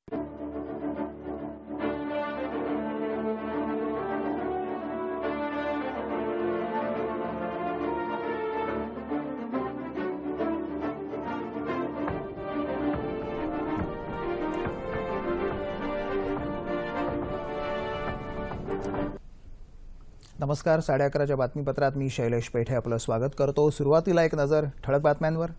नमस्कार, 11:30च्या बातमीपत्रात मी शैलेश पेठे आपलं स्वागत करतो। सुरुवातीला एक नजर ठळक बातम्यांवर।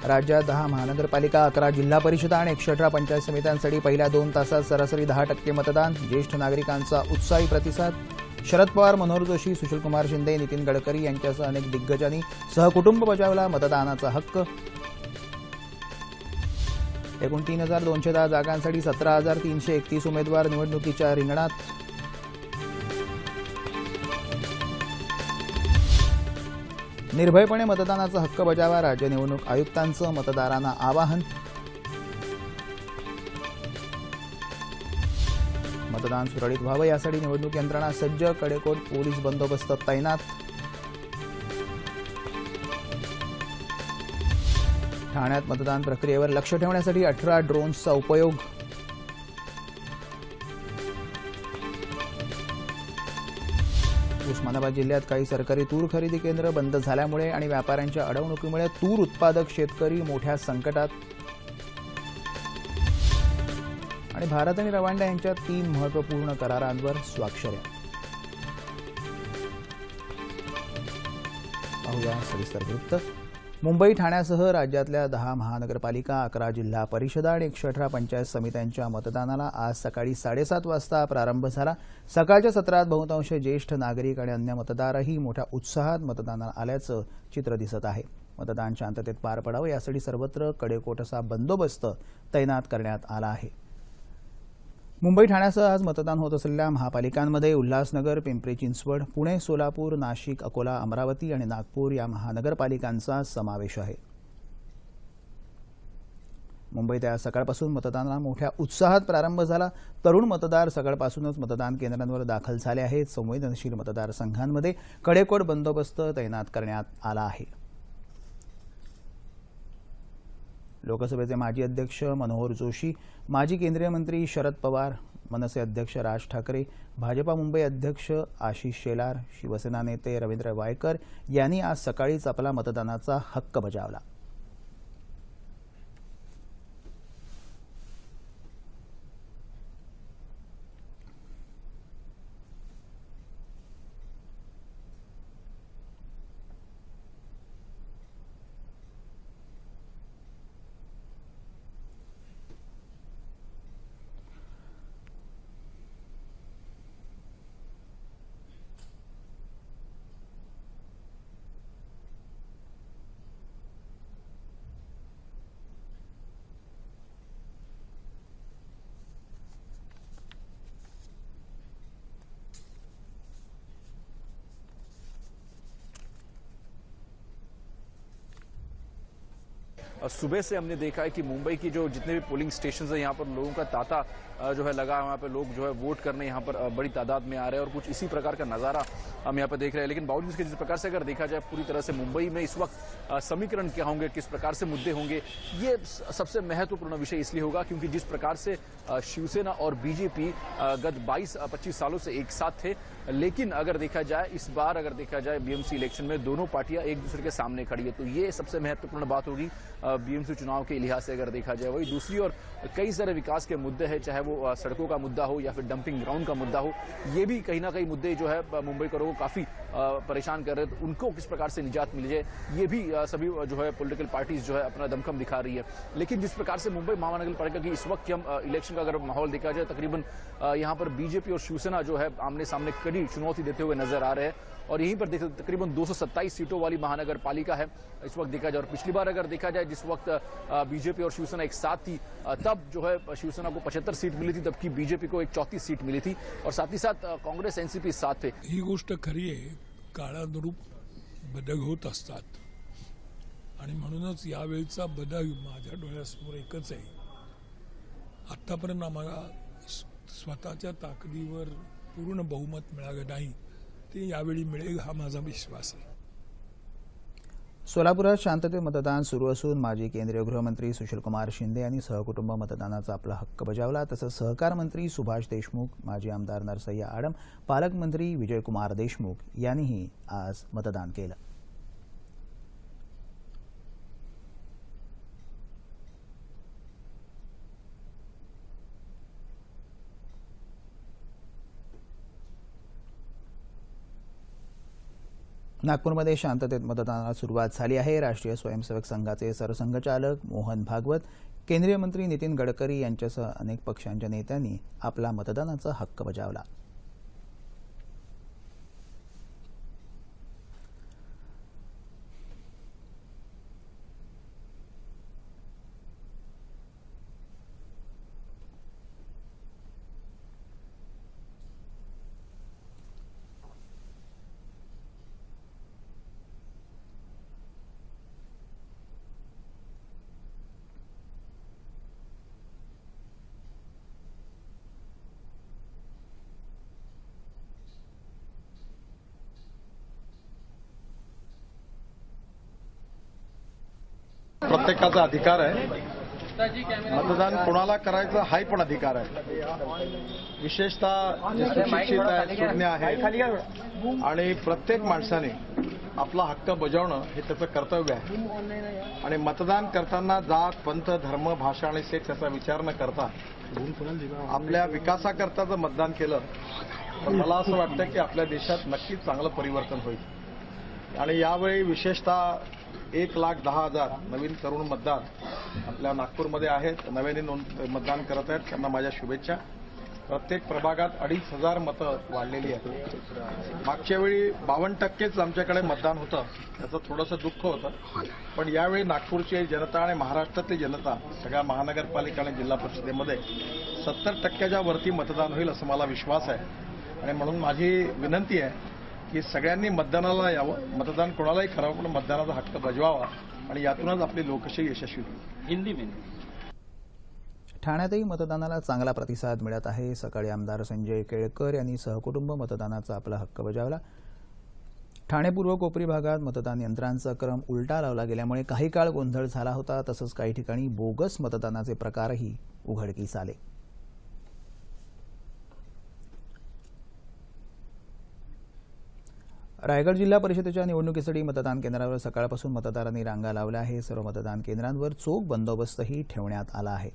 राज्यात 10 महानगरपालिका, 11 जिल्हा परिषदा आणि 118 पंचायत समित्यांसाठी पहिल्या 2 तासात सरासरी 10% मतदान। ज्येष्ठ नागरिकांचा उत्साही प्रतिसाद। शरद पवार, मनोहर जोशी, सुशीलकुमार शिंदे, नितीन गडकरी यांच्यासह अनेक दिग्गजांनी सहकुटुंब बजावला मतदानाचा हक्क। एकूण 3210 जागांसाठी 17331 उमेदवार निवडणुकीच्या रिंगणात। निर्भयपणे मतदानाचा हक्क बजावा, राज्य निवडणूक आयुक्तांचं मतदारांना आवाहन। मतदान सुरळीत व्हावं यासाठी निवडणूक यंत्रणा सज्ज, कडेकोट पोलीस बंदोबस्त तैनात। ठाण्यात मतदान प्रक्रियेवर लक्ष ठेवण्यासाठी 18 ड्रोन्सचा उपयोग। उस्मानाबाद जिल्ह्यात काही सरकारी तूर खरेदी केंद्र बंद झाल्यामुळे आणि व्यापाऱ्यांच्या अडवणुकीमुळे तूर उत्पादक शेतकरी मोठ्या संकटात। आणि भारत आणि रवांडा यांच्यात 3 महत्त्वपूर्ण करारांवर स्वाक्षऱ्या। पाहूया सविस्तर वृत्त। मुंबई, ठाण्यासह राज्यातल्या 10 महानगरपालिका, 11 जिल्हा परिषदा आणि 118 पंचायत समित्यांच्या मतदानाला आज सकाळी 7:30 वाजता प्रारंभ झाला। सकाळच्या सत्रात बहुतांश ज्येष्ठ नागरिक आणि अन्य मतदारही मोठ्या उत्साहात मतदानाला आल्याचं चित्र दिसत आहे। मतदान शांततेत पार पडावं यासाठी सर्वत्र कडेकोट असा बंदोबस्त तैनात करण्यात आला आहे। मुंबई, ठाण्यासह आज मतदान होत असलेल्या महापालिकांमध्ये उल्हासनगर, पिंपरी चिंचवड, पुणे, सोलापूर, नाशिक, अकोला, अमरावती आणि नागपूर या महानगरपालिकांचा समावेश आहे। मुंबईत आज सकाळपासून मतदानाला मोठ्या उत्साहात प्रारंभ झाला। तरुण मतदार सकाळपासूनच मतदान केंद्रांवर दाखल झाले आहेत। संवेदनशील मतदारसंघांमध्ये कडेकोट बंदोबस्त तैनात करण्यात आला आहे। लोकसभेचे माजी अध्यक्ष मनोहर जोशी, माजी केंद्रीय मंत्री शरद पवार, मनसे अध्यक्ष राज ठाकरे, भाजपा मुंबई अध्यक्ष आशिष शेलार, शिवसेना नेते रवींद्र वायकर यांनी आज सकाळीच आपला मतदानाचा हक्क बजावला। सुबह से हमने देखा है कि मुंबई की जो जितने भी पोलिंग स्टेशन हैं यहाँ पर लोगों का तांता जो है लगा है। वहाँ पे लोग जो है वोट करने यहाँ पर बड़ी तादाद में आ रहे हैं और कुछ इसी प्रकार का नज़ारा हम यहाँ पर देख रहे हैं। लेकिन बावजूद इसके जिस प्रकार से अगर देखा जाए पूरी तरह से मुंबई में इस वक्त समीकरण क्या होंगे, किस प्रकार से मुद्दे होंगे, ये सबसे महत्वपूर्ण विषय इसलिए होगा क्योंकि जिस प्रकार से शिवसेना और बीजेपी गत 22-25 सालों से एक साथ थे, लेकिन अगर देखा जाए इस बार अगर देखा जाए बीएमसी इलेक्शन में दोनों पार्टियां एक दूसरे के सामने खड़ी है, तो ये सबसे महत्वपूर्ण बात होगी बीएमसी चुनाव के लिहाज से अगर देखा जाए। वही दूसरी ओर कई सारे विकास के मुद्दे हैं, चाहे वो सड़कों का मुद्दा हो या फिर डंपिंग ग्राउंड का मुद्दा हो, ये भी कहीं ना कहीं मुद्दे जो है मुंबईकरों को काफी परेशान कर रहे हैं। तो उनको किस प्रकार से निजात मिल जाए, ये भी सभी जो है पॉलिटिकल पार्टीज जो है अपना दमखम दिखा रही है। लेकिन जिस प्रकार से मुंबई महानगर पालिका की इस वक्त की हम इलेक्शन का अगर माहौल देखा जाए, तकरीबन यहाँ पर बीजेपी और शिवसेना जो है आमने सामने कड़ी चुनौती देते हुए नजर आ रहे हैं। और यहीं पर देखते तकरीबन 227 सीटों वाली महानगर पालिका है इस वक्त देखा जाए। और पिछली बार अगर देखा जाए जिस वक्त बीजेपी और शिवसेना एक साथ थी, तब जो है शिवसेना को 75 सीट मिली थी, जबकि बीजेपी को एक 34 सीट मिली थी और साथ ही साथ कांग्रेस एनसीपी साथ थे। ही गोष्ट खरी आहे, काळानुरूप बदल होत असतात आणि म्हणूनच यावेळचा बदल माझ्या डोळ्यासमोर एकच आहे। आतापर्यंत आम्हाला स्वतःच्या ताकदीवर पूर्ण बहुमत मिळालं नाही, ते यावेळी मिळेल हा माझा विश्वास आहे। सोलापुरात शांततेत मतदान सुरू असून माजी केंद्रीय गृहमंत्री सुशीलकुमार शिंदे यांनी सहकुटुंब मतदानाचा आपला हक्क बजावला. तसंच सहकार मंत्री सुभाष देशमुख, माजी आमदार नरसय्या आडम, पालकमंत्री विजयकुमार देशमुख यांनीही आज मतदान केलं. नागपूरमध्ये शांततेत मतदानाला सुरुवात झाली आहे. राष्ट्रीय स्वयंसेवक संघाचे सरसंघचालक मोहन भागवत, केंद्रीय मंत्री नितीन गडकरी यांच्यासह अनेक पक्षांच्या नेत्यांनी आपला मतदानाचा हक्क बजावला. प्रत्येकाचा अधिकार आहे. मतदान कोणाला करायचं हाही पण अधिकार आहे. विशेषतः जे सुशिक्षित आहेत, सुज्ञ आहेत आणि प्रत्येक माणसाने आपला हक्क बजावणं हे त्याचं कर्तव्य आहे. आणि मतदान करताना जात, पंथ, धर्म, भाषा आणि सेक्स याचा विचार न करता आपल्या विकासाकरता जर मतदान केलं तर मला असं वाटतं की आपल्या देशात नक्कीच चांगलं परिवर्तन होईल. आणि यावेळी विशेषतः 1,10,000 नवीन तरुण मतदार आपल्या नागपूरमध्ये आहेत. नव्याने मतदान करत आहेत. त्यांना माझ्या शुभेच्छा. प्रत्येक प्रभागात 2,500 मतं वाढलेली आहेत. मागच्या वेळी 52% आमच्याकडे मतदान होतं. त्याचं थोडंसं दुःख होतं. पण यावेळी नागपूरची जनता आणि महाराष्ट्रातली जनता सगळ्या महानगरपालिका आणि जिल्हा परिषदेमध्ये 70% वरती मतदान होईल असं मला विश्वास आहे. आणि म्हणून माझी विनंती आहे की सगळ्यांनी मतदानाला यावं. मतदान कोणालाही करावं पण मतदानाचा हक्क बजवावा आणि यातूनच आपली लोकशाही यशस्वी होईल. हिंदी में ठाण्यातही मतदानाला चांगला प्रतिसाद मिळत आहे. सकाळी आमदार संजय केळकर यांनी सहकुटुंब मतदानाचा आपला हक्क बजावला. ठाणे पूर्व कोपरी भागात मतदान यंत्रांचा क्रम उलटा लावला गेल्यामुळे काही काळ गोंधळ झाला होता. तसंच काही ठिकाणी बोगस मतदानाचे प्रकारही उघडकीस आले. रायगड जिल्हा परिषदेच्या निवडणुकीसाठी मतदान केंद्रावर सकाळपासून मतदारांनी रांगा लावल्या आहे. सर्व मतदान केंद्रांवर चोख बंदोबस्तही ठेवण्यात आला आहे.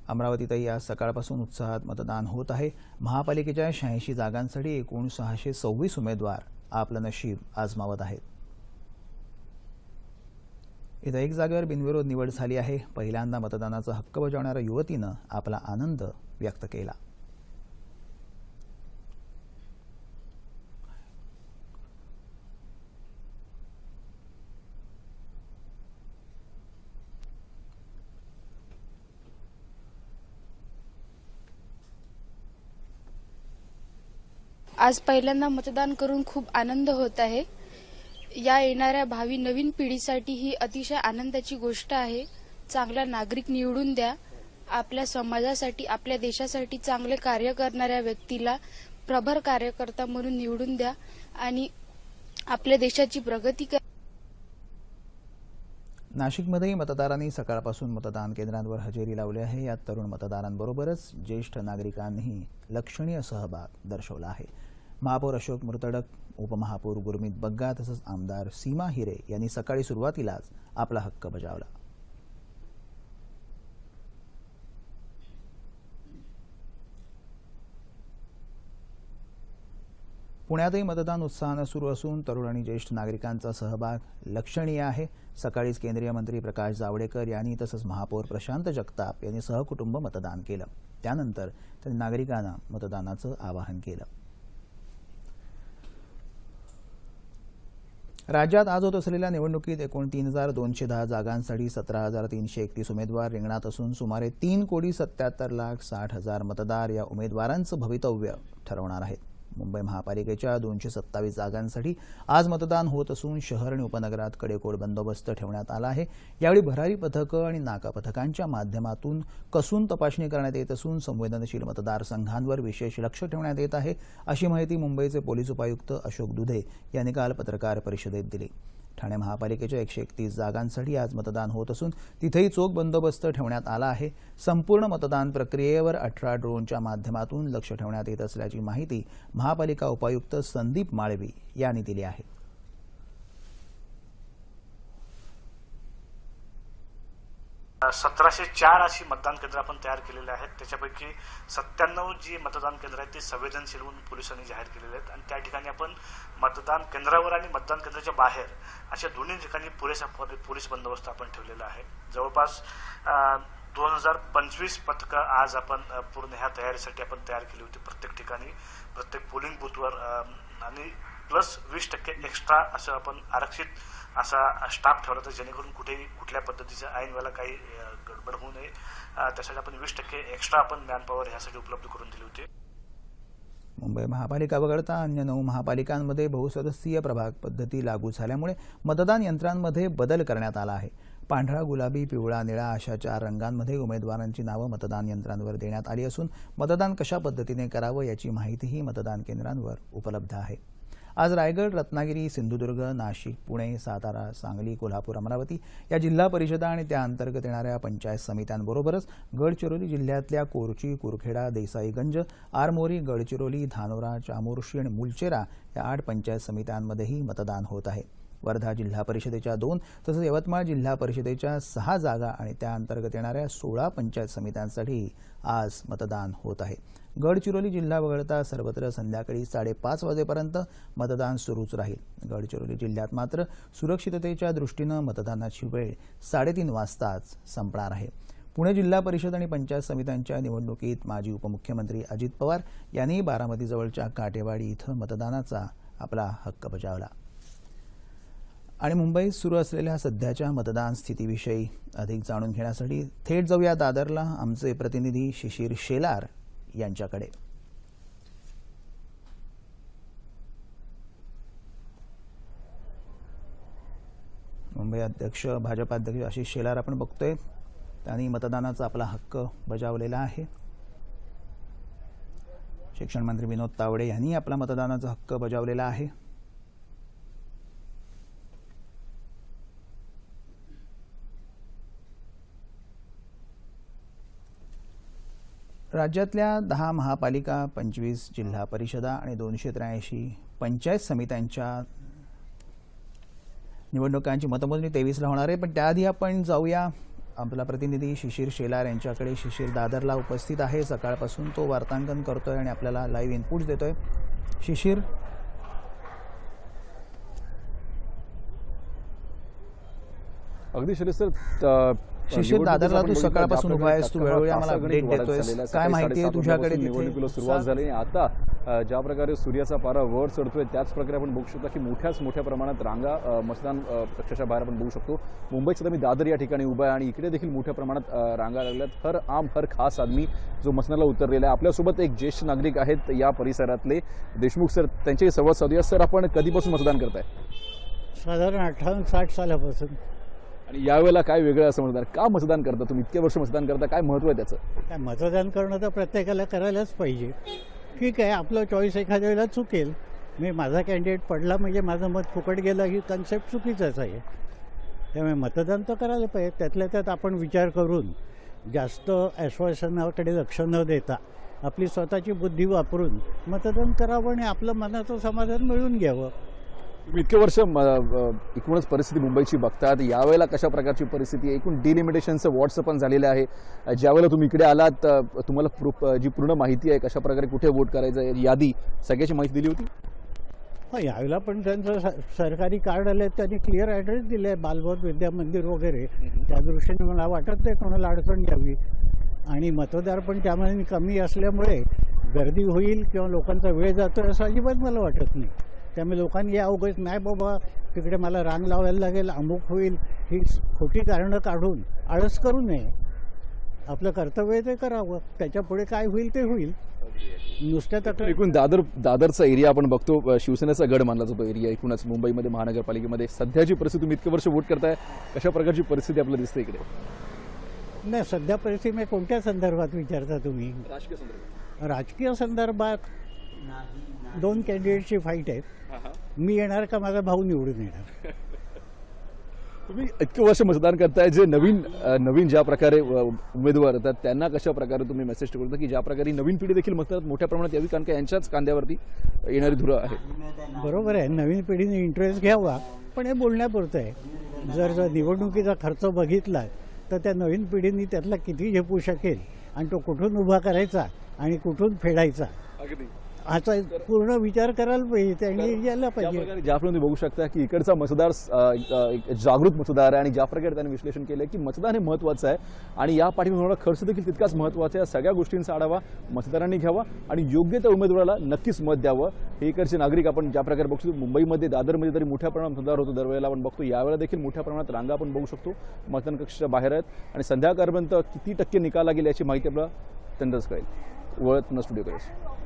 अमरावतीतही आज सकाळपासून उत्साहात मतदान होत आहे. महापालिकेच्या 86 जागांसाठी एकूण 626 उमेदवार आपलं नशीब आजमावत आहेत. इथं एक जागेवर बिनविरोध निवड झाली आहे. पहिल्यांदा मतदानाचा हक्क बजावणाऱ्या युवतीनं आपला आनंद व्यक्त केला. आज पहिल्यांदा मतदान करून खूप आनंद होत आहे. या येणाऱ्या भावी नवीन पिढीसाठी ही अतिशय आनंदाची गोष्ट आहे. चांगला नागरिक निवडून द्या. आपल्या समाजासाठी, आपल्या देशासाठी चांगले कार्य करणाऱ्या व्यक्तीला प्रभार कार्यकर्ता म्हणून निवडून द्या आणि आपल्या देशाची प्रगती करा. नाशिकमध्येही मतदारांनी सकाळपासून मतदान केंद्रांवर हजेरी लावली आहे. यात तरुण मतदारांबरोबरच ज्येष्ठ नागरिकांनीही लक्षणीय सहभाग दर्शवला आहे. महापौर अशोक मुर्तडक, उपमहापौर गुरमीत बग्गा तसंच आमदार सीमा हिरे यांनी सकाळी सुरुवातीलाच आपला हक्क बजावला. पुण्यातही मतदान उत्साहानं सुरू असून तरुण आणि ज्येष्ठ नागरिकांचा सहभाग लक्षणीय आहे. सकाळीच केंद्रीय मंत्री प्रकाश जावडेकर यांनी तसंच महापौर प्रशांत जगताप यांनी सहकुटुंब मतदान केलं. त्यानंतर त्यांनी नागरिकांना मतदानाचं आवाहन केलं. राज्यात आज होत असलेल्या निवडणुकीत एकूण 3,210 जागांसाठी 17,331 उमेदवार रिंगणात असून सुमारे 3,77,60,00,000 मतदार या उमेदवारांचं भवितव्य ठरवणार आहेत. मुंबई महापालिकेच्या 227 जागांसाठी आज मतदान होत असून शहर आणि उपनगरात कडेकोट बंदोबस्त ठेवण्यात आला आहे। यावेळी भरारी पथकं आणि नाका पथकांच्या माध्यमातून कसून तपासणी करण्यात येत असून संवेदनशील मतदारसंघांवर विशेष लक्ष ठेवण्यात येत आहे, अशी माहिती मुंबईचे पोलीस उपायुक्त अशोक दुधे यांनी काल पत्रकार परिषदेत दिली। ठाणे महापालिकेच्या 131 जागांसाठी आज मतदान होत असून तिथेही चोख बंदोबस्त ठेवण्यात आला आहे। संपूर्ण मतदान प्रक्रियेवर 18 ड्रोनच्या माध्यमातून लक्ष ठेवण्यात येत असल्याची माहिती महापालिका उपायुक्त संदीप माळवी यांनी दिली आहे। 1704 अशी मतदान केंद्र आपण तयार केलेले आहेत। त्याच्यापैकी 97 जी मतदान केंद्र आहेत ती संवेदनशील म्हणून पोलिसांनी जाहीर केलेले आहेत आणि त्या ठिकाणी आपण मतदान केंद्रावर आणि मतदान केंद्राच्या बाहेर अशा दोन्ही ठिकाणी पुरेसा पोलीस बंदोबस्त आपण ठेवलेला आहे। जवळपास 2025 पथकं आज आपण पूर्ण ह्या तयारीसाठी आपण तयार केली होती। प्रत्येक ठिकाणी प्रत्येक पोलिंग बूथवर आणि प्लस 20% एक्स्ट्रा असं आपण आरक्षित असा स्टाफ ठेवला तर जेणेकरून कुठेही कुठल्या पद्धतीच्या ऐन वेळेला काही गडबड होऊ नये, त्यासाठी आपण 20% एक्स्ट्रा आपण मॅनपॉवर ह्यासाठी उपलब्ध करून दिली होती। मुंबई महापालिका वगळता अन्य 9 महापालिकांमध्ये बहुसदस्यीय प्रभाग पद्धती लागू झाल्यामुळे मतदान यंत्रांमध्ये बदल करण्यात आला आहे। पांढरा, गुलाबी, पिवळा, निळा अशा 4 रंगांमध्ये उमेदवारांची नावं मतदान यंत्रांवर देण्यात आली असून मतदान कशा पद्धतीने करावं याची माहितीही मतदान केंद्रांवर उपलब्ध आहे। आज रायगड, रत्नागिरी, सिंधुदुर्ग, नाशिक, पुणे, सातारा, सांगली, कोल्हापूर, अमरावती या जिल्हा परिषदा आणि त्या अंतर्गत येणाऱ्या पंचायत समित्यांबरोबरच गडचिरोली जिल्ह्यातल्या कोरची, कुरखेडा, देसाईगंज, आरमोरी, गडचिरोली, धानोरा, चामोर्शी आणि मुलचेरा या 8 पंचायत समित्यांमध्येही मतदान होत आहे। वर्धा जिल्हा परिषदेच्या 2 तसंच यवतमाळ जिल्हा परिषदेच्या 6 जागा आणि त्या अंतर्गत येणाऱ्या 16 पंचायत समित्यांसाठी आज मतदान होत आहे। गडचिरोली जिल्हा वगळता सर्वत्र संध्याकाळी 5:30 वाजेपर्यंत मतदान सुरूच राहील। गडचिरोली जिल्ह्यात मात्र सुरक्षिततेच्या दृष्टीनं मतदानाची वेळ 3:30 वाजताच संपणार आहे। पुणे जिल्हा परिषद आणि पंचायत समित्यांच्या निवडणुकीत माजी उपमुख्यमंत्री अजित पवार यांनी बारामतीजवळच्या काटेवाडी इथं मतदानाचा आपला हक्क बजावला। आणि मुंबईत सुरू असलेल्या सध्याच्या मतदान स्थितीविषयी अधिक जाणून घेण्यासाठी थेट जाऊया दादरला आमचे प्रतिनिधी शिशिर शेलार यांच्याकडे। मुंबई अध्यक्ष भाजप अध्यक्ष आशिष शेलार आपण बघतोय, त्यांनी मतदानाचा आपला हक्क बजावलेला आहे। शिक्षण मंत्री विनोद तावडे यांनी आपला मतदानाचा हक्क बजावलेला आहे। राज्यातल्या 10 महापालिका, 25 जिल्हा परिषदा आणि 283 पंचायत समित्यांच्या निवडणुकांची मतमोजणी 23 ला होणार आहे। पण त्याआधी आपण जाऊया आपला प्रतिनिधी शिशिर शेलार यांच्याकडे। शिशिर दादरला उपस्थित आहे, सकाळपासून तो वार्तांकन करतोय आणि आपल्याला लाईव्ह इनपुट्स देतोय। शिशिर, अगदी सर शिशिर, दादरला तू सकाळपासून उभा आहेस, तू वेळोवेळी आम्हाला अपडेट देतोयस, काय माहिती आहे तुझ्याकडे? निवडणुकीला सुरुवात झाली, आता ज्या प्रकारे सूर्याचा पारा वर चढतोय त्याच प्रकारे आपण बघू शकता की मोठ्या प्रमाणात रांगा मतदान कक्षाच्या बाहेर आपण बघू शकतो। मुंबईत सुद्धा मी दादर या ठिकाणी उभा आहे आणि इकडे देखील मोठ्या प्रमाणात रांगा लागल्यात। हर आम हर खास आदमी जो मतदानाला उतरलेला आहे। आपल्यासोबत एक ज्येष्ठ नागरिक आहेत या परिसरातले, देशमुख सर, त्यांच्याशी संवाद साधूया। सर, आपण कधीपासून मतदान करताय? साधारण 58-60 सालापासून। आणि यावेळेला काय वेगळं असं म्हणतात, का मतदान करता तुम्ही? इतके वर्ष मतदान करता, काय महत्व आहे त्याचं? काय मतदान करणं तर प्रत्येकाला करायलाच पाहिजे। ठीक आहे, आपलं चॉईस एखाद्या वेळेला चुकेल, मी माझा कॅन्डिडेट पडला म्हणजे माझं मत फुकट गेलं ही कन्सेप्ट चुकीचंच आहे। त्यामुळे मतदान तर करायला पाहिजे। त्यातल्या त्यात आपण विचार करून जास्त आश्वासनाकडे लक्ष न देता आपली स्वतःची बुद्धी वापरून मतदान करावं आणि आपलं मनाचं समाधान मिळवून घ्यावं। इतके वर्ष एकूणच परिस्थिती मुंबईची बघतात, यावेळेला कशा प्रकारची परिस्थिती आहे? एकूण डिलिमिटेशनचं व्हॉट्सअप पण झालेलं आहे। ज्यावेळेला तुम्ही इकडे आलात तुम्हाला जी पूर्ण माहिती आहे कशा प्रकारे कुठे वोट करायचं यादी सगळ्याची माहिती दिली होती? हो, यावेळेला पण त्यांचं सरकारी कार्ड आले, त्यांनी क्लिअर ॲड्रेस दिले, बालबोध विद्या मंदिर वगैरे। त्या दृष्टीने मला वाटत नाही कोणाला अडचण यावी आणि मतदार पण त्यामध्ये कमी असल्यामुळे गर्दी होईल किंवा लोकांचा वेळ जातो असं अजिबात मला वाटत नाही। त्यामुळे लोकांनी या अवघड नाही बाबा तिकडे मला रांग लावायला लागेल, अमुक होईल, ही खोटी कारणं काढून आळस करू नये। आपलं कर्तव्य ते करावं, त्याच्या पुढे काय होईल ते होईल। नुसत्या तक्रार एकूण दादरचा एरिया आपण बघतो, शिवसेनेचा गड मानला जातो एरिया. एकूणच मुंबईमध्ये महानगरपालिकेमध्ये सध्याची परिस्थिती, तुम्ही इतके वर्ष वोट करताय, कशा प्रकारची परिस्थिती आपल्याला दिसते इकडे? नाही, सध्या परिस्थिती म्हणजे कोणत्या संदर्भात विचारता तुम्ही? राजकीय संदर्भात. राजकीय संदर्भात दोन कॅन्डिडेटची फाईट आहे. मी येणार का माझा भाऊ निवडून येणार? तुम्ही इतके वर्ष मतदान करताय, जे नवीन ज्या प्रकारे उमेदवार येतात त्यांना कशा प्रकारे तुम्ही मेसेज ठेवता की ज्या प्रकारे नवीन पिढी देखील मतदानात मोठ्या प्रमाणात यावी, कारण का यांच्याच कांद्यावरती येणारी धुरं आहे? बरोबर आहे, नवीन पिढीने इंटरेस्ट घ्यावा, पण हे बोलण्यापुरतं आहे. जर निवडणुकीचा खर्च बघितला तर त्या नवीन पिढीने त्यातला किती झेपू शकेल आणि तो कुठून उभा करायचा आणि कुठून फेडायचा ह्याचा पूर्ण विचार करायला पाहिजे, त्यांनी यायला पाहिजे. ज्याप्रमाणे तुम्ही बघू शकता की इकडचा मतदार एक जागृत मतदार आहे आणि ज्या प्रकारे त्यांनी विश्लेषण केलं की मतदान हे महत्त्वाचं आहे आणि या पाठीमागे होणारा खर्च देखील तितकाच महत्त्वाचा आहे. सगळ्या गोष्टींचा आढावा मतदारांनी घ्यावा आणि योग्य त्या उमेदवाराला नक्कीच मत द्यावं. हे इकडचे नागरिक आपण ज्या प्रकारे बघतो, मुंबईमध्ये दादरमध्ये तरी मोठ्या प्रमाणात मतदार होतो दरवेळेला आपण बघतो, यावेळेला देखील मोठ्या प्रमाणात रांगा आपण बघू शकतो मतदान कक्षाच्या बाहेर आहेत आणि संध्याकाळपर्यंत किती टक्के निकाल लागेल याची माहिती आपल्याला त्यांनाच कळेल. वळत न स्टुडिओकडे.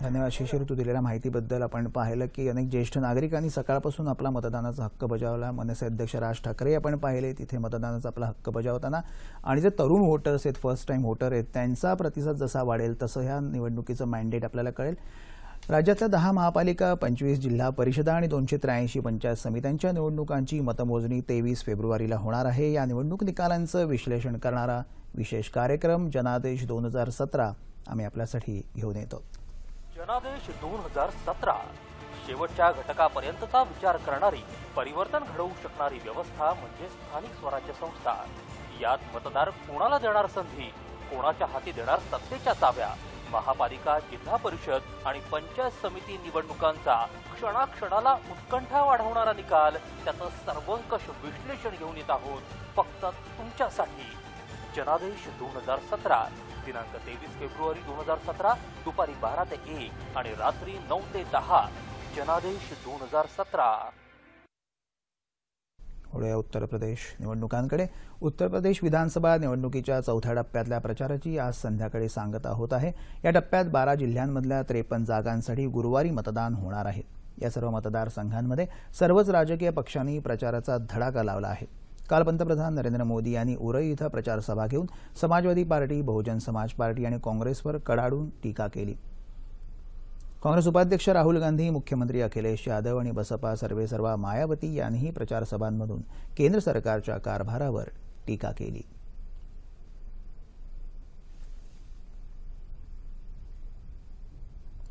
धन्यवाद शिशिर, तू दिलेल्या माहितीबद्दल. आपण पाहिलं की अनेक ज्येष्ठ नागरिकांनी सकाळपासून आपला मतदानाचा हक्क बजावला. मनसे अध्यक्ष राज ठाकरे आपण पाहिले तिथे मतदानाचा आपला हक्क बजावताना, आणि जे तरुण वोटर्स आहेत, फर्स्ट टाइम वोटर आहेत, त्यांचा प्रतिसाद जसा वाढेल तसं ह्या निवडणुकीचं मॅन्डेट आपल्याला कळेल. राज्यातल्या 10 महापालिका, 25 जिल्हा परिषदा आणि 283 पंचायत समित्यांच्या निवडणुकांची मतमोजणी 23 फेब्रुवारीला होणार आहे. या निवडणूक निकालांचं विश्लेषण करणारा विशेष कार्यक्रम जनादेश 2017 आम्ही आपल्यासाठी घेऊन येतो. जनादेश 2017 शेवटच्या घटकापर्यंतचा विचार करणारी, परिवर्तन घडवू शकणारी व्यवस्था म्हणजे स्थानिक स्वराज्य संस्था. यात मतदार कोणाला देणार संधी, कोणाच्या हाती देणार सत्तेच्या चाव्या. महापालिका, जिल्हा परिषद आणि पंचायत समिती निवडणुकांचा क्षणाक्षणाला उत्कंठा वाढवणारा निकाल, त्याचं सर्वंकष विश्लेषण घेऊन येत आहोत फक्त तुमच्यासाठी. जनादेश 2017 दिनांक 23 फेब्रुवारी 2017 दुपारी 12 ते 1 आणि रात्री 9 ते 10. जनादेश 2017. वळूया उत्तर प्रदेश निवडणुकांकडे. उत्तर प्रदेश विधानसभा निवडणुकीच्या चौथ्या टप्प्यातल्या प्रचाराची आज संध्याकाळी सांगता होत आहे. या टप्प्यात 12 जिल्ह्यांमधल्या 53 जागांसाठी गुरुवारी मतदान होणार आहे. या सर्व मतदारसंघांमध्ये सर्वच राजकीय पक्षांनी प्रचाराचा धडाका लावला आहे. काल पंतप्रधान नरेंद्र मोदी यांनी उरई इथं प्रचारसभा घेऊन समाजवादी पार्टी, बहुजन समाज पार्टी आणि काँग्रेसवर कडाडून टीका केली. काँग्रेस उपाध्यक्ष राहुल गांधी, मुख्यमंत्री अखिलेश यादव आणि बसपा सर्वेसर्वा मायावती यांनीही प्रचारसभांमधून केंद्र सरकारच्या कारभारावर टीका केली.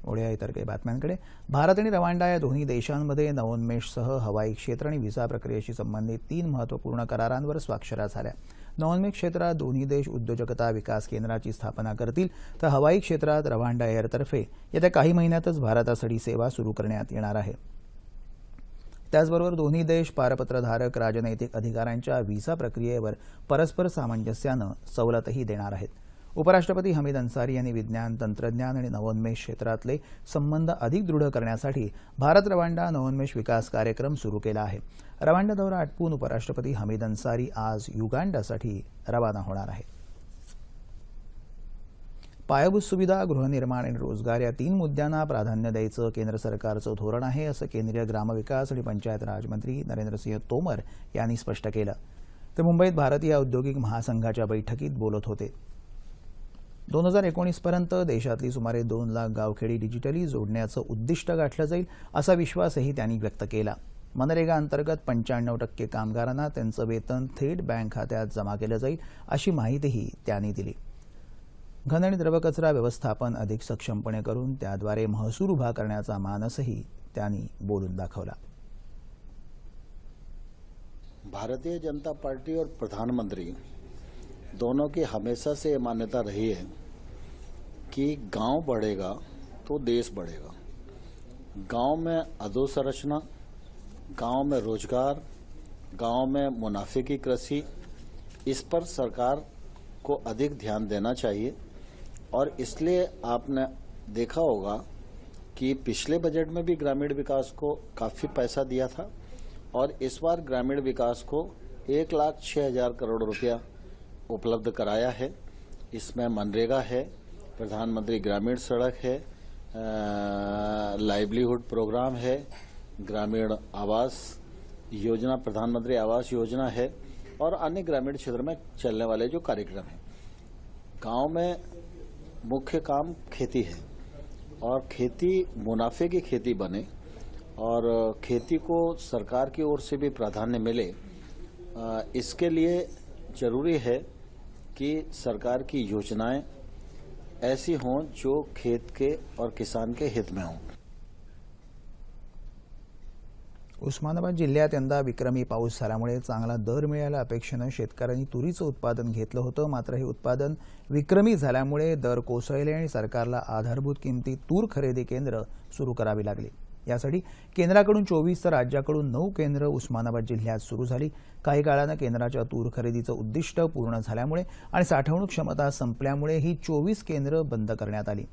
ओढ्या इतर काही बातम्यांकडे. भारत आणि रवांडा या दोन्ही देशांमध्ये नवोन्मेषसह हवाई क्षेत्र आणि व्हिसा प्रक्रियेशी संबंधित 3 महत्त्वपूर्ण करारांवर स्वाक्षऱ्या झाल्या. नवोन्मेष क्षेत्रात दोन्ही देश उद्योजकता विकास केंद्राची स्थापना करतील, तर हवाई क्षेत्रात रवांडा एअरतर्फे येत्या काही महिन्यातच भारतासाठी सेवा सुरू करण्यात येणार आहे. त्याचबरोबर दोन्ही देश पारपत्रधारक राजनैतिक अधिकाऱ्यांच्या व्हिसा प्रक्रियेवर परस्पर सामंजस्यानं सवलतही देणार आहेत. उपराष्ट्रपती हमीद अन्सारी यांनी विज्ञान, तंत्रज्ञान आणि नवोन्मेष क्षेत्रातले संबंध अधिक दृढ करण्यासाठी भारत रवांडा नवोन्मेष विकास कार्यक्रम सुरू केला आहे. रवांडा दौरा आटपून उपराष्ट्रपती हमीद अन्सारी आज युगांडासाठी रवाना होणार आहेत. पायाभूत सुविधा, गृहनिर्माण आणि रोजगार या 3 मुद्द्यांना प्राधान्य द्यायचं केंद्र सरकारचं धोरण आहे, असं केंद्रीय ग्रामविकास आणि पंचायत राज मंत्री नरेंद्रसिंह तोमर यांनी स्पष्ट केलं. ते मुंबईत भारतीय औद्योगिक महासंघाच्या बैठकीत बोलत होते. 2019 पर्यंत देशातली सुमारे 2 लाख गावखेडी डिजिटली जोडण्याचं उद्दिष्ट गाठलं जाईल, असा विश्वासही त्यांनी व्यक्त केला. मनरेगा अंतर्गत 95% कामगारांना त्यांचं वेतन थेट बँक खात्यात जमा केलं जाईल, अशी माहितीही त्यांनी दिली. घन आणि द्रवकचरा व्यवस्थापन अधिक सक्षमपणे करून त्याद्वारे महसूल उभा करण्याचा मानसही त्यांनी बोलून दाखवला. भारतीय जनता पार्टी और प्रधानमंत्री दोनों की हमेशा से मान्यता रही है कि गांव बढ़ेगा तो देश बढ़ेगा. गांव में अधोसंरचना, गांव में रोजगार, गांव में मुनाफे की कृषि, इस पर सरकार को अधिक ध्यान देना चाहिए. और इसलिए आपने देखा होगा कि पिछले बजट में भी ग्रामीण विकास को काफी पैसा दिया था और इस बार ग्रामीण विकास को 1,06,000 करोड़ रुपया उपलब्ध कराया है. इसमें मनरेगा है, प्रधानमंत्री ग्रामीण सड़क है, लाइवलीहुड प्रोग्राम है, ग्रामीण आवास योजना, प्रधानमंत्री आवास योजना है और अन्य ग्रामीण क्षेत्र में चलने वाले जो कार्यक्रम हैं। गांव में मुख्य काम खेती है और खेती मुनाफे की खेती बने और खेती को सरकार की ओर से भी प्राधान्य मिले, इसके लिए जरूरी है कि सरकार की योजनाएं ऐसी हों जो खेत के और किसान के हित में हों। उस्मानाबाद जिल्ह्यात यंदा विक्रमी पाऊस झाल्यामुळे चांगला दर मिळायला अपेक्षेनं शेतकऱ्यांनी तुरीचं उत्पादन घेतलं होतं. मात्र हे उत्पादन विक्रमी झाल्यामुळे दर कोसळले आणि सरकारला आधारभूत किमतीत तूर खरेदी केंद्र सुरू करावी लागली. यासाठी केंद्राकडून 24 तर राज्याकडून 9 केंद्र उस्मानाबाद जिल्ह्यात सुरू झाली. काही काळानं केंद्राच्या तूर खरेदीचं उद्दिष्ट पूर्ण झाल्यामुळे आणि साठवणूक क्षमता संपल्यामुळे ही 24 केंद्र बंद करण्यात आली.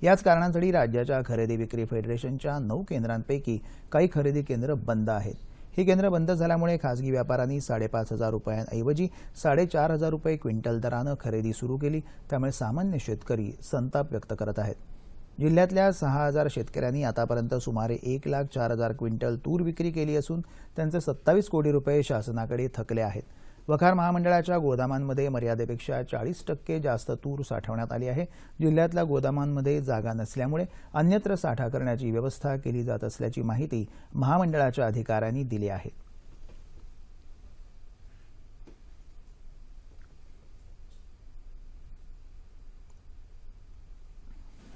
याच कारणांसाठी राज्याच्या खरेदी विक्री फेडरेशनच्या 9 केंद्रांपैकी काही खरेदी केंद्र बंद आहेत. ही केंद्र बंद झाल्यामुळे खासगी व्यापाऱ्यांनी 5,500 रुपयांऐवजी 4,500 रुपये क्विंटल दरानं खरेदी सुरू केली. त्यामुळे सामान्य शेतकरी संताप व्यक्त करत आहेत. जिल्ह्यातल्या 6,000 शेतकऱ्यांनी आतापर्यंत सुमारे 1,04,000 क्विंटल तूर विक्री केली असून त्यांचे 27 कोटी रुपये शासनाकडे थकले आहेत. वखार महामंडळाच्या गोदामांमध्ये मर्यादेपेक्षा 40% जास्त तूर साठवण्यात आली आहे. जिल्ह्यातल्या गोदामांमध्ये जागा नसल्यामुळे अन्यत्र साठा करण्याची व्यवस्था केली जात असल्याची माहिती महामंडळाच्या अधिकाऱ्यांनी दिली आहे.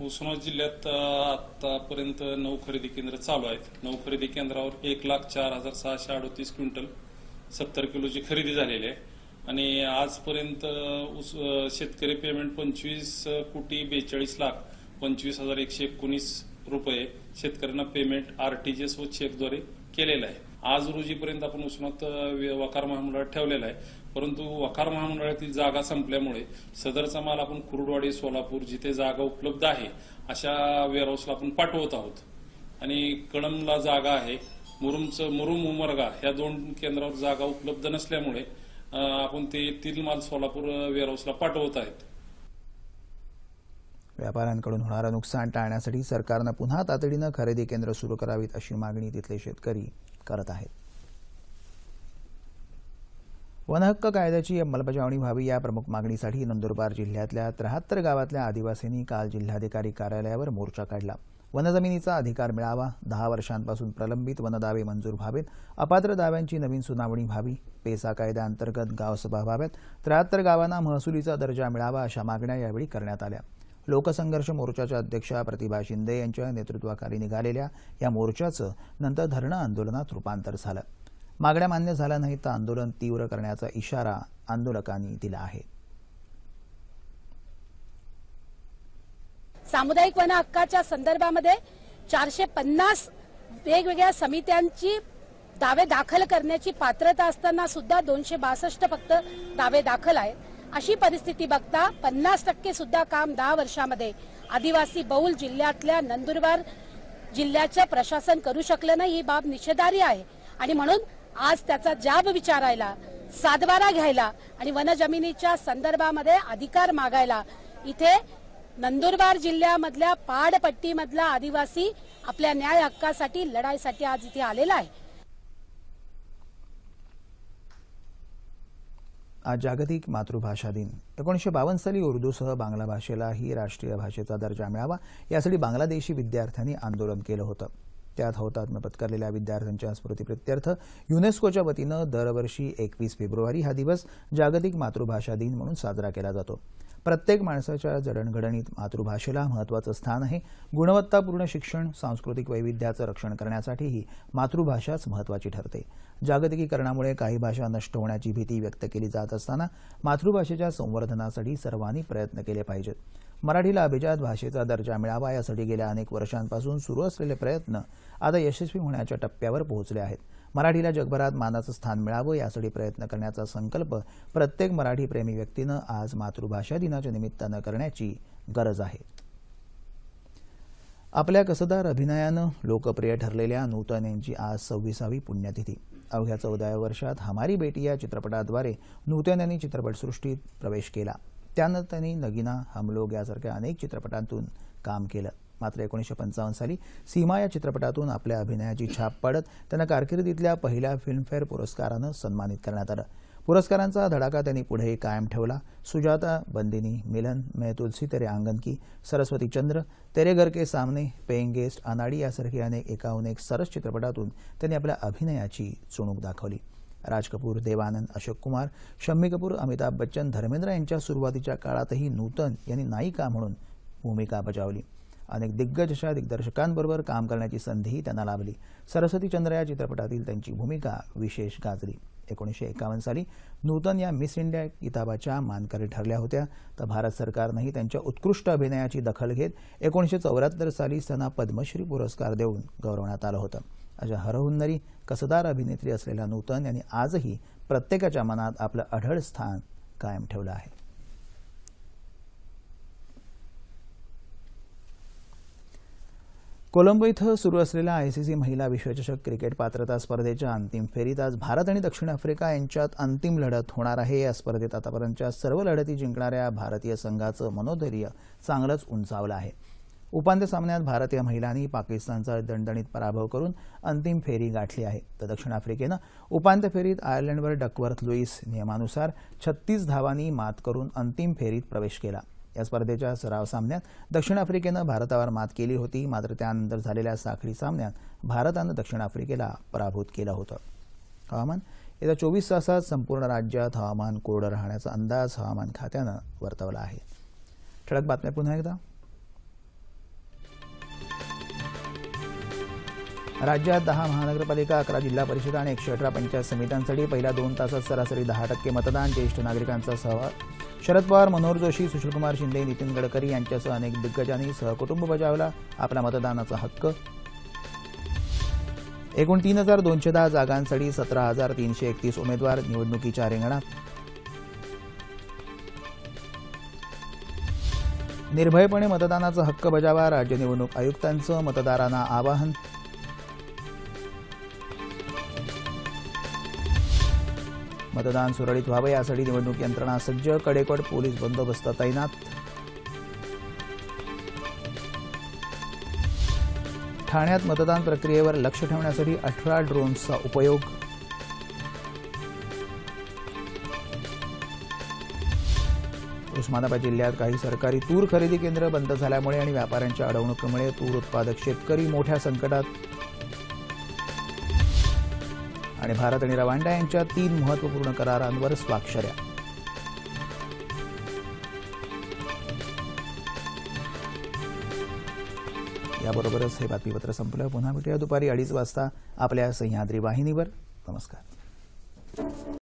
उस्मानाबाद जिल्ह्यात आतापर्यंत 9 खरेदी केंद्र चालू आहेत. 9 खरेदी केंद्रावर 1,04,638 क्विंटल 70 किलोची खरेदी झालेली आहे आणि आजपर्यंत शेतकरी पेमेंट 25,42,42,25,119 रुपये शेतकऱ्यांना पेमेंट RTGS व चेकद्वारे केलेलं आहे. आज रोजीपर्यंत आपण उस्मानाबाद वखार महामंडळात ठेवलेला आहे, परंतु वखार महामंडळातील जागा संपल्यामुळे सदरचा माल आपण कुर्डवाडी, सोलापूर जिथे जागा उपलब्ध आहे अशा वेअरहाऊसला आपण पाठवत आहोत आणि कळंबला जागा आहे, मुरुम उमरगा या 2 केंद्रावर जागा उपलब्ध नसल्यामुळे आपण ते तील माल सोलापूर वेअरहाऊसला पाठवत आहेत. व्यापाऱ्यांकडून होणारं नुकसान टाळण्यासाठी सरकारनं पुन्हा तातडीनं खरेदी केंद्र सुरू करावीत अशी मागणी तिथले शेतकरी करत आहेत. वनहक्क कायद्याची अंमलबजावणी व्हावी या प्रमुख मागणीसाठी नंदुरबार जिल्ह्यातल्या 73 गावातल्या आदिवासींनी काल जिल्हाधिकारी कार्यालयावर मोर्चा काढला. वनजमिनीचा अधिकार मिळावा, 10 वर्षांपासून प्रलंबित वनदावे मंजूर व्हावेत, अपात्र दाव्यांची नवीन सुनावणी व्हावी, पेसा कायद्याअंतर्गत गावसभा व्हाव्यात, 73 गावांना महसुलीचा दर्जा मिळावा अशा मागण्या यावेळी करण्यात आल्या. लोकसंघर्ष मोर्चाच्या अध्यक्षा प्रतिभा शिंदे यांच्या नेतृत्वाखाली निघालेल्या या मोर्चाचं नंतर धरणं आंदोलनात रूपांतर झालं. मागण्या मान्य झाल्या नाहीत तर आंदोलन तीव्र करण्याचा इशारा आंदोलकांनी दिला आहे. सामुदायिक वन हक्काच्या संदर्भामध्ये 450 वेगवेगळ्या समित्यांची दावे दाखल करण्याची पात्रता असताना सुद्धा 262 फक्त दावे दाखल आहेत. अशी परिस्थिती बघता 50% सुद्धा काम 10 वर्षामध्ये आदिवासी बहुल जिल्ह्यातल्या नंदुरबार जिल्ह्याचं प्रशासन करू शकलं नाही. ही बाब निषेधार्ह आहे आणि म्हणून आज त्याचा जाब विचारायला, सातबारा घ्यायला आणि वनजमिनीच्या संदर्भामध्ये अधिकार मागायला इथे नंदुरबार जिल्ह्यामधल्या पहाडपट्टीमधला आदिवासी आपल्या न्याय हक्कासाठी लढाईसाठी आज इथे आलेला आहे. आज जागतिक मातृभाषा दिन. 1952 साली उर्दूसह बांगला भाषेलाही राष्ट्रीय भाषेचा दर्जा मिळावा यासाठी बांगलादेशी विद्यार्थ्यांनी आंदोलन केलं होतं. त्यात हौतात्म्य पत्करलेल्या विद्यार्थ्यांच्या स्मृतिप्रित्यर्थ युनेस्कोच्या वतीनं दरवर्षी 21 फेब्रुवारी हा दिवस जागतिक मातृभाषा दिन म्हणून साजरा केला जातो. प्रत्येक माणसाच्या जडणघडणीत मातृभाषेला महत्त्वाचं स्थान आहे. गुणवत्तापूर्ण शिक्षण, सांस्कृतिक वैविध्याचं रक्षण करण्यासाठीही मातृभाषाच महत्त्वाची ठरते. जागतिकीकरणामुळे काही भाषा नष्ट होण्याची भीती व्यक्त केली जात असताना मातृभाषेच्या संवर्धनासाठी सर्वांनी प्रयत्न केले पाहिजेत. मराठीला अभिजात भाषेचा दर्जा मिळावा यासाठी गेल्या अनेक वर्षांपासून सुरू असलेले प्रयत्न आता यशस्वी होण्याच्या टप्प्यावर पोहोचले आहेत. मराठीला जगभरात मानाचं स्थान मिळावं यासाठी प्रयत्न करण्याचा संकल्प प्रत्येक मराठी प्रेमी व्यक्तीनं आज मातृभाषा दिनाच्या निमित्तानं करण्याची गरज आहे. आपल्या कसदार अभिनयानं लोकप्रिय ठरलेल्या नूतन यांची आज 26वी पुण्यतिथी. अवघ्या 14व्या वर्षात हमारी बेटी या चित्रपटाद्वारे नूतन यांनी चित्रपटसृष्टीत प्रवेश केला. त्यानं त्यांनी नगीना, हम लोग यासारख्या अनेक चित्रपटांतून काम केलं. मात्र 1955 साली सीमा या चित्रपटातून आपल्या अभिनयाची छाप पाडत त्यांना कारकिर्दीतल्या पहिल्या फिल्मफेअर पुरस्कारानं सन्मानित करण्यात आलं. पुरस्कारांचा धडाका त्यांनी पुढेही कायम ठेवला. सुजाता, बंदिनी, मिलन, मैं तुलसी तेरे आंगन की, सरस्वती चंद्र, तेरे घर के सामने, पेइंग गेस्ट, अनाडी यासारखी अनेक एकाहून एक सरस चित्रपटातून त्यांनी आपल्या अभिनयाची चुणूक दाखवली. राज कपूर, देवानंद, अशोक कुमार, शम्मी कपूर, अमिताभ बच्चन, धर्मेंद्र यांच्या सुरुवातीच्या काळातही नूतन यांनी नायिका म्हणून भूमिका बजावली. अनेक दिग्गज अशा दिग्दर्शकांबरोबर काम करण्याची संधीही त्यांना लाभली. सरस्वती चंद्र या चित्रपटातील त्यांची भूमिका विशेष गाजली. 1951 साली नूतन या मिस इंडिया किताबाच्या मानकरी ठरल्या होत्या. तर भारत सरकारनंही त्यांच्या उत्कृष्ट अभिनयाची दखल घेत 1974 साली त्यांना पद्मश्री पुरस्कार देऊन गौरवण्यात आलं होतं. अशा हरहुन्नरी कसदार अभिनेत्री असलेल्या नूतन यांनी आजही प्रत्येकाच्या मनात आपलं अढळ स्थान कायम ठेवलं आहे. कोलंबो इथं सुरू असलेल्या आयसीसी महिला विश्वचषक क्रिकेट पात्रता स्पर्धेच्या अंतिम फेरीत आज भारत आणि दक्षिण आफ्रिका यांच्यात अंतिम लढत होणार आहे. या स्पर्धेत आतापर्यंतच्या सर्व लढती जिंकणाऱ्या भारतीय संघाचं मनोधैर्य चांगलंच उंचावलं आहे. उपांत्य सामन्यात भारतीय महिलांनी पाकिस्तानचा दणदणीत पराभव करून अंतिम फेरी गाठली आहे. तर दक्षिण आफ्रिकेनं उपांत्य फेरीत आयर्लंडवर डकवर्थ लुईस नियमानुसार 36 धावांनी मात करून अंतिम फेरीत प्रवेश केला. या स्पर्धेच्या सराव सामन्यात दक्षिण आफ्रिकेनं भारतावर मात केली होती. मात्र त्यानंतर झालेल्या साखळी सामन्यात भारतानं दक्षिण आफ्रिकेला पराभूत केलं होतं. हवामान. येत्या 24 तासात संपूर्ण राज्यात हवामान कोरडं राहण्याचा अंदाज हवामान खात्यानं वर्तवला आहे. ठळक बातम्या पुन्हा एकदा. राज्यात 10 महानगरपालिका, 11 जिल्हा परिषद आणि 118 पंचायत समित्यांसाठी पहिल्या 2 तासात सरासरी 10% मतदान. ज्येष्ठ नागरिकांचा सहभाग. शरद पवार, मनोहर जोशी, सुशीलकुमार शिंदे, नितीन गडकरी यांच्यासह अनेक दिग्गजांनी सहकुटुंब बजावला आपला मतदानाचा हक्क. एकूण 3210 जागांसाठी 17,331 उमेदवार निवडणुकीच्या रिंगणात. निर्भयपणे मतदानाचा हक्क बजावा, राज्य निवडणूक आयुक्तांचं मतदारांना आवाहन. मतदान सुरळीत व्हावं यासाठी निवडणूक यंत्रणा सज्ज, कडेकोट पोलीस बंदोबस्त तैनात. ठाण्यात मतदान प्रक्रियेवर लक्ष ठेवण्यासाठी 18 ड्रोन्सचा उपयोग. उस्मानाबाद जिल्ह्यात काही सरकारी तूर खरेदी केंद्र बंद झाल्यामुळे आणि व्यापाऱ्यांच्या अडवणुकीमुळे तूर उत्पादक शेतकरी मोठ्या संकटात. आणि भारत आणि रवांडा यांच्या 3 महत्त्वपूर्ण करारांवर स्वाक्षऱ्या. याबरोबरच हे बातमीपत्र संपलं. पुन्हा भेटूया दुपारी 2:30 वाजता आपल्या सह्याद्री वाहिनीवर. नमस्कार.